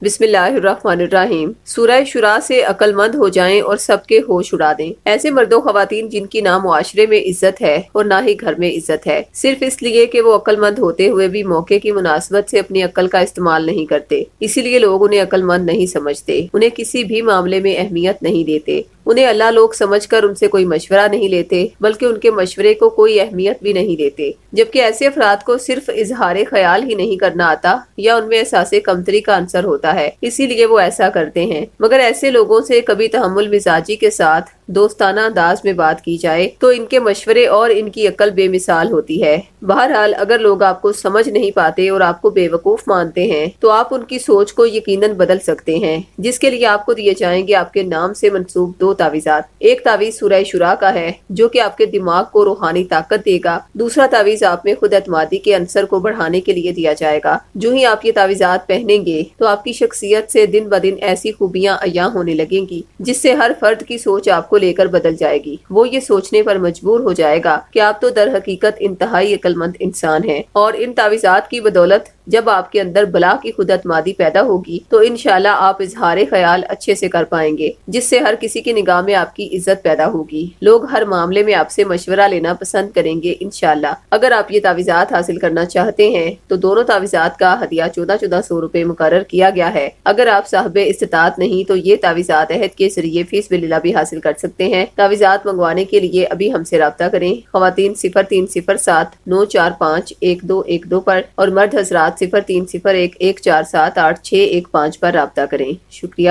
بسم اللہ الرحمن الرحیم۔ سورہ شورا سے عقل مند ہو جائیں اور سب کے ہوش اڑا دیں۔ ایسے مرد و خواتین جن کی نہ معاشرے میں عزت ہے اور نہ ہی گھر میں عزت ہے، صرف اس لیے کہ وہ عقل مند ہوتے ہوئے بھی موقع کی مناسبت سے اپنی عقل کا استعمال نہیں کرتے، اسی لیے لوگ انہیں عقل مند نہیں سمجھتے، انہیں کسی بھی معاملے میں اہمیت نہیں دیتے، انہیں اللہ لوگ سمجھ کر ان سے کوئی مشورہ نہیں لیتے، بلکہ ان کے مشورے کو کوئی اہمیت بھی نہیں دیتے۔ جبکہ ایسے افراد کو صرف اظہار خیال ہی نہیں کرنا آتا یا ان میں احساس کمتری کا عنصر ہوتا ہے، اسی لیے وہ ایسا کرتے ہیں۔ مگر ایسے لوگوں سے کبھی تحمل مزاجی کے ساتھ دوستانہ انداز میں بات کی جائے تو ان کے مشورے اور ان کی عقل بے مثال ہوتی ہے۔ بہرحال اگر لوگ آپ کو سمجھ نہیں پاتے اور آپ کو بے وقوف مانتے ہیں تو آپ ان کی سوچ کو یقیناً بدل سکتے ہیں، جس کے لیے آپ کو دیے جائیں گے آپ کے نام سے منسوب 2 تعویذات۔ ایک تعویذ سورہ شورا کا ہے جو کہ آپ کے دماغ کو روحانی طاقت دے گا، دوسرا تعویذ آپ میں خود اعتمادی کے عنصر کو بڑھانے کے لیے دیا جائے گا۔ جو ہی آپ یہ تعویذات پہنیں گے تو آپ کی شخصیت سے دن بدن ایسی خوبیاں عیاں ہونے لگیں گی جس سے ہر فرد کی سوچ آپ کو لے کر بدل جائے گی۔ وہ یہ سوچنے پر مجبور ہو جائے گا کہ آپ تو در حقیقت انتہائی عقل مند انسان ہیں، اور ان تعویذات کی بدولت جب آپ کے اندر بلا کی خود اعتمادی پیدا ہوگی تو انشاءاللہ آپ اظہار خیال اچھے سے کر پائیں گے، جس سے ہر کسی کی نگاہ میں آپ کی عزت پیدا ہوگی۔ لوگ ہر معاملے میں آپ سے مشورہ لینا پسند کریں گے انشاءاللہ۔ اگر آپ یہ تعویذات حاصل کرنا چاہتے ہیں تو دونوں تعویذات کا ہدیہ 1400 روپے مقرر کیا گیا ہے۔ اگر آپ صاحب استطاعت نہیں تو یہ تعویذات عہد کے ذریعے فی سبیل اللہ بھی حاصل کر سکتے ہیں۔ تعویذات منگوانے کے لیے ابھی ہم سے رابطہ کریں۔ خواتین 0307 945 1212 پر اور مرد حضرات 0301 147 8615 پر رابطہ کریں۔ شکریہ۔